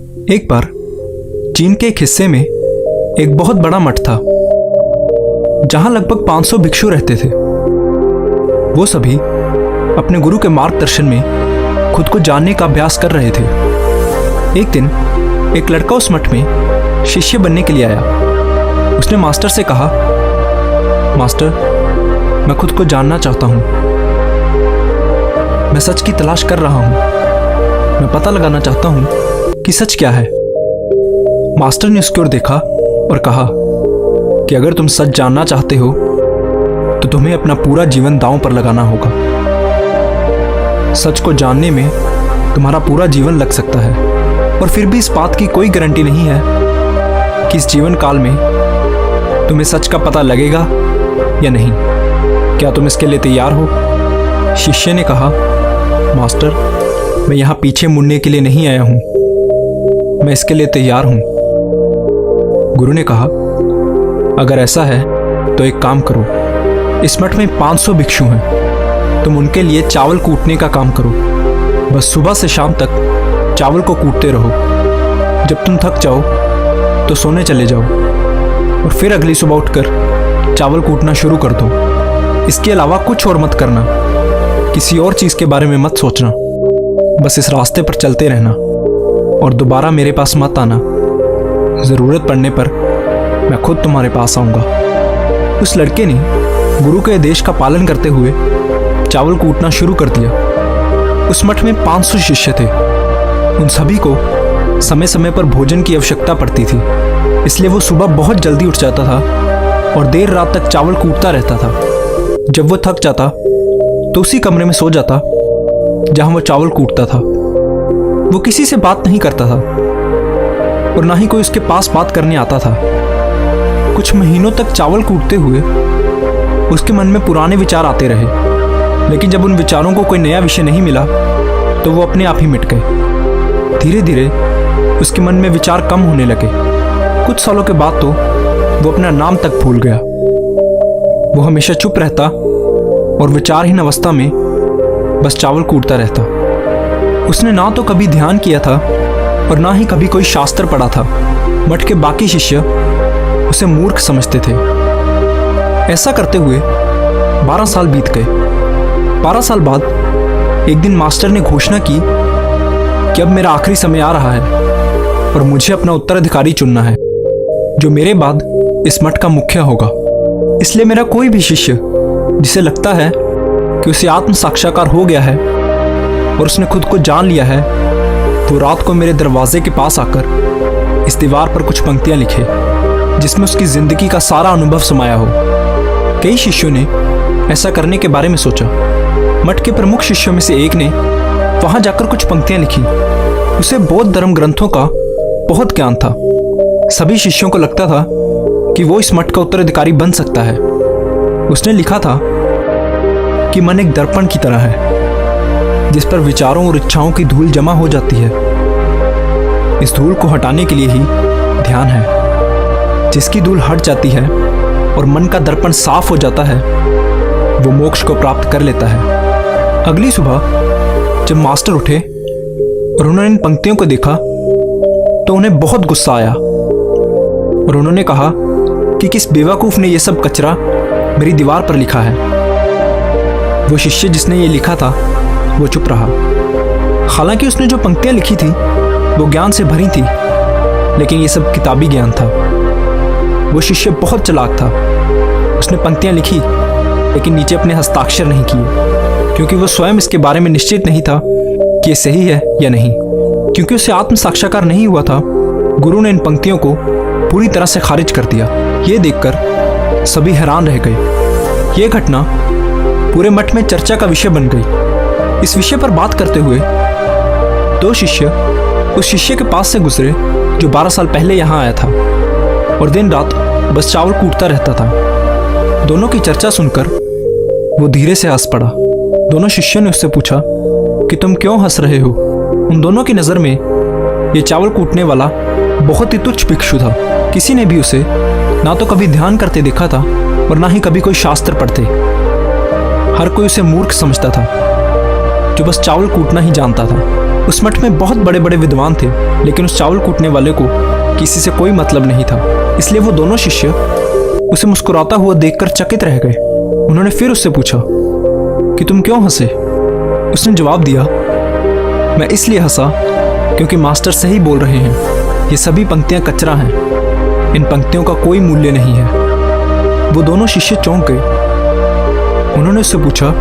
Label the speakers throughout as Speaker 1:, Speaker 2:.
Speaker 1: एक बार चीन के एक हिस्से में एक बहुत बड़ा मठ था जहां लगभग 500 भिक्षु रहते थे। वो सभी अपने गुरु के मार्गदर्शन में खुद को जानने का अभ्यास कर रहे थे। एक दिन एक लड़का उस मठ में शिष्य बनने के लिए आया। उसने मास्टर से कहा, मास्टर, मैं खुद को जानना चाहता हूं। मैं सच की तलाश कर रहा हूं। मैं पता लगाना चाहता हूं कि सच क्या है। मास्टर ने उसकी ओर देखा और कहा कि अगर तुम सच जानना चाहते हो तो तुम्हें अपना पूरा जीवन दांव पर लगाना होगा। सच को जानने में तुम्हारा पूरा जीवन लग सकता है और फिर भी इस बात की कोई गारंटी नहीं है कि इस जीवन काल में तुम्हें सच का पता लगेगा या नहीं। क्या तुम इसके लिए तैयार हो? शिष्य ने कहा, मास्टर, मैं यहाँ पीछे मुड़ने के लिए नहीं आया हूँ, मैं इसके लिए तैयार हूँ। गुरु ने कहा, अगर ऐसा है तो एक काम करो, इस मठ में 500 भिक्षु हैं, तुम उनके लिए चावल कूटने का काम करो। बस सुबह से शाम तक चावल को कूटते रहो। जब तुम थक जाओ तो सोने चले जाओ और फिर अगली सुबह उठकर चावल कूटना शुरू कर दो। इसके अलावा कुछ और मत करना, किसी और चीज़ के बारे में मत सोचना। बस इस रास्ते पर चलते रहना और दोबारा मेरे पास मत आना। ज़रूरत पड़ने पर मैं खुद तुम्हारे पास आऊँगा। उस लड़के ने गुरु के आदेश का पालन करते हुए चावल कूटना शुरू कर दिया। उस मठ में 500 शिष्य थे। उन सभी को समय समय पर भोजन की आवश्यकता पड़ती थी, इसलिए वो सुबह बहुत जल्दी उठ जाता था और देर रात तक चावल कूटता रहता था। जब वो थक जाता तो उसी कमरे में सो जाता जहां वो चावल कूटता था। वो किसी से बात नहीं करता था और ना ही कोई उसके पास बात करने आता था। कुछ महीनों तक चावल कूटते हुए उसके मन में पुराने विचार आते रहे, लेकिन जब उन विचारों को कोई नया विषय नहीं मिला तो वो अपने आप ही मिट गए। धीरे धीरे उसके मन में विचार कम होने लगे। कुछ सालों के बाद तो वो अपना नाम तक भूल गया। वो हमेशा चुप रहता और विचारहीन अवस्था में बस चावल कूटता रहता। उसने ना तो कभी ध्यान किया था और ना ही कभी कोई शास्त्र पढ़ा था। मठ के बाकी शिष्य उसे मूर्ख समझते थे। ऐसा करते हुए 12 साल बीत गए। 12 साल बाद एक दिन मास्टर ने घोषणा की कि अब मेरा आखिरी समय आ रहा है और मुझे अपना उत्तराधिकारी चुनना है जो मेरे बाद इस मठ का मुखिया होगा। इसलिए मेरा कोई भी शिष्य जिसे लगता है कि उसे आत्म साक्षात्कार हो गया है और उसने खुद को जान लिया है, वो रात को मेरे दरवाजे के पास आकर इस दीवार पर कुछ पंक्तियां लिखे जिसमें उसकी जिंदगी का सारा अनुभव समाया हो। कई शिष्यों ने ऐसा करने के बारे में सोचा। मठ के प्रमुख शिष्यों में से एक ने वहां जाकर कुछ पंक्तियां लिखी। उसे बौद्ध धर्म ग्रंथों का बहुत ज्ञान था। सभी शिष्यों को लगता था कि वो इस मठ का उत्तराधिकारी बन सकता है। उसने लिखा था कि मन एक दर्पण की तरह है जिस पर विचारों और इच्छाओं की धूल जमा हो जाती है। इस धूल को हटाने के लिए ही ध्यान है। जिसकी धूल हट जाती है और मन का दर्पण साफ हो जाता है, वो मोक्ष को प्राप्त कर लेता है। अगली सुबह जब मास्टर उठे और उन्होंने इन पंक्तियों को देखा तो उन्हें बहुत गुस्सा आया और उन्होंने कहा कि किस बेवकूफ़ ने यह सब कचरा मेरी दीवार पर लिखा है। वो शिष्य जिसने ये लिखा था वो चुप रहा। हालांकि उसने जो पंक्तियां लिखी थी वो ज्ञान से भरी थी, लेकिन ये सब किताबी ज्ञान था। वो शिष्य बहुत चालाक था। उसने पंक्तियां लिखी लेकिन नीचे अपने हस्ताक्षर नहीं किए, क्योंकि वो स्वयं इसके बारे में निश्चित नहीं था कि ये सही है या नहीं। क्योंकि उसे आत्म साक्षात्कार नहीं हुआ था, गुरु ने इन पंक्तियों को पूरी तरह से खारिज कर दिया। ये देखकर सभी हैरान रह गए। ये घटना पूरे मठ में चर्चा का विषय बन गई। इस विषय पर बात करते हुए 2 शिष्य उस शिष्य के पास से गुजरे जो 12 साल पहले यहाँ आया था और दिन रात बस चावल कूटता रहता था। दोनों की चर्चा सुनकर वो धीरे से हंस पड़ा। दोनों शिष्यों ने उससे पूछा कि तुम क्यों हंस रहे हो? उन दोनों की नज़र में ये चावल कूटने वाला बहुत ही तुच्छ भिक्षु था। किसी ने भी उसे ना तो कभी ध्यान करते देखा था और ना ही कभी कोई शास्त्र पढ़ते। हर कोई उसे मूर्ख समझता था जो बस चावल कूटना ही जानता था। उस मठ में बहुत बड़े बड़े विद्वान थे, लेकिन उस चावल कूटने वाले को किसी से कोई मतलब नहीं था। इसलिए वो दोनों शिष्य उसे मुस्कुराता हुआ देखकर चकित रह गए। उन्होंने फिर उससे पूछा कि तुम क्यों हंसे? उसने जवाब दिया, मैं इसलिए हंसा क्योंकि मास्टर सही बोल रहे हैं, ये सभी पंक्तियां कचरा हैं, इन पंक्तियों का कोई मूल्य नहीं है। वो दोनों शिष्य चौंक गए। उन्होंने उससे पूछा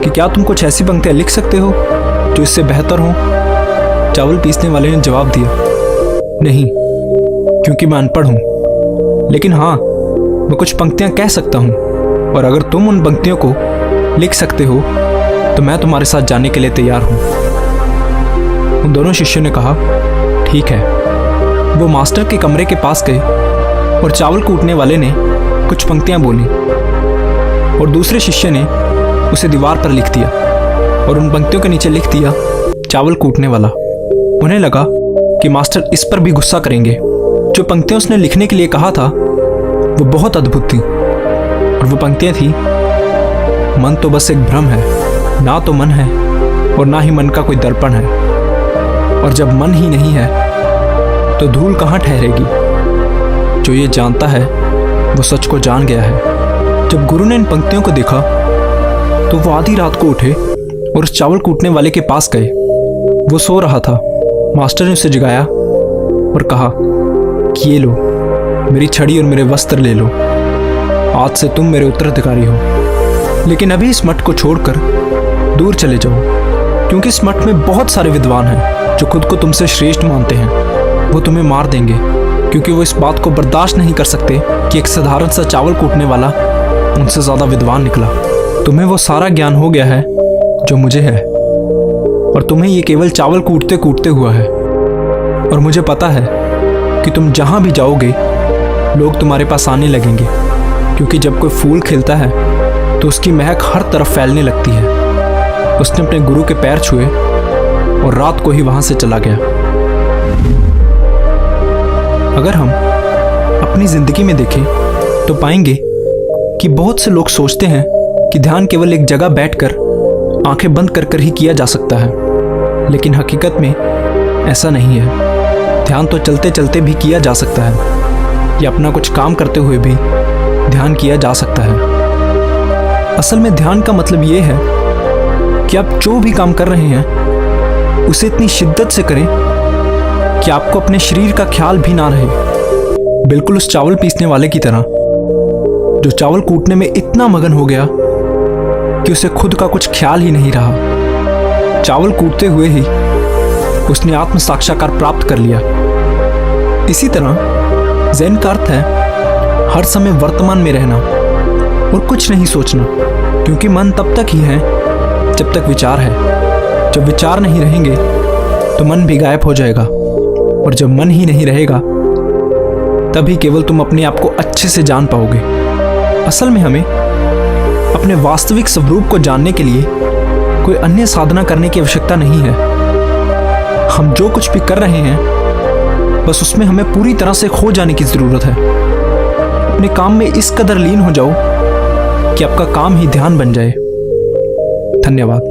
Speaker 1: कि क्या तुम कुछ ऐसी पंक्तियां लिख सकते हो जो इससे बेहतर हो? चावल पीसने वाले ने जवाब दिया, नहीं, क्योंकि मैं अनपढ़ हूं, लेकिन हाँ, मैं कुछ पंक्तियां कह सकता हूं, और अगर तुम उन पंक्तियों को लिख सकते हो तो मैं तुम्हारे साथ जाने के लिए तैयार हूं। उन दोनों शिष्यों ने कहा, ठीक है। वो मास्टर के कमरे के पास गए और चावल कूटने वाले ने कुछ पंक्तियां बोली और दूसरे शिष्य ने उसे दीवार पर लिख दिया और उन पंक्तियों के नीचे लिख दिया, चावल कूटने वाला। उन्हें लगा कि मास्टर इस पर भी गुस्सा करेंगे। जो पंक्तियां उसने लिखने के लिए कहा था वो बहुत अद्भुत थी, और वो पंक्तियां थी, मन तो बस एक भ्रम है, ना तो मन है और ना ही मन का कोई दर्पण है, और जब मन ही नहीं है तो धूल कहाँ ठहरेगी। जो ये जानता है वो सच को जान गया है। जब गुरु ने इन पंक्तियों को देखा तो वो आधी रात को उठे और उस चावल कूटने वाले के पास गए। वो सो रहा था। मास्टर ने उसे जगाया और कहा कि ये लो, मेरी छड़ी और मेरे वस्त्र ले लो, आज से तुम मेरे उत्तराधिकारी हो, लेकिन अभी इस मठ को छोड़कर दूर चले जाओ, क्योंकि इस मठ में बहुत सारे विद्वान हैं जो खुद को तुमसे श्रेष्ठ मानते हैं। वो तुम्हें मार देंगे, क्योंकि वो इस बात को बर्दाश्त नहीं कर सकते कि एक साधारण सा चावल कूटने वाला उनसे ज़्यादा विद्वान निकला। तुम्हें वो सारा ज्ञान हो गया है जो मुझे है, और तुम्हें ये केवल चावल कूटते कूटते हुआ है। और मुझे पता है कि तुम जहाँ भी जाओगे लोग तुम्हारे पास आने लगेंगे, क्योंकि जब कोई फूल खिलता है तो उसकी महक हर तरफ फैलने लगती है। उसने अपने गुरु के पैर छुए और रात को ही वहां से चला गया। अगर हम अपनी जिंदगी में देखें तो पाएंगे कि बहुत से लोग सोचते हैं कि ध्यान केवल एक जगह बैठकर आंखें बंद कर कर ही किया जा सकता है, लेकिन हकीकत में ऐसा नहीं है। ध्यान तो चलते चलते भी किया जा सकता है, या अपना कुछ काम करते हुए भी ध्यान किया जा सकता है। असल में ध्यान का मतलब ये है कि आप जो भी काम कर रहे हैं उसे इतनी शिद्दत से करें कि आपको अपने शरीर का ख्याल भी ना रहे। बिल्कुल उस चावल पीसने वाले की तरह, जो चावल कूटने में इतना मगन हो गया कि उसे खुद का कुछ ख्याल ही नहीं रहा। चावल कूटते हुए ही उसने आत्म साक्षात्कार प्राप्त कर लिया। इसी तरह ज़ेन का अर्थ है हर समय वर्तमान में रहना और कुछ नहीं सोचना, क्योंकि मन तब तक ही है जब तक विचार है। जब विचार नहीं रहेंगे तो मन भी गायब हो जाएगा, और जब मन ही नहीं रहेगा तभी केवल तुम अपने आप को अच्छे से जान पाओगे। असल में हमें अपने वास्तविक स्वरूप को जानने के लिए कोई अन्य साधना करने की आवश्यकता नहीं है। हम जो कुछ भी कर रहे हैं बस उसमें हमें पूरी तरह से खो जाने की जरूरत है। अपने काम में इस कदर लीन हो जाओ कि आपका काम ही ध्यान बन जाए। धन्यवाद।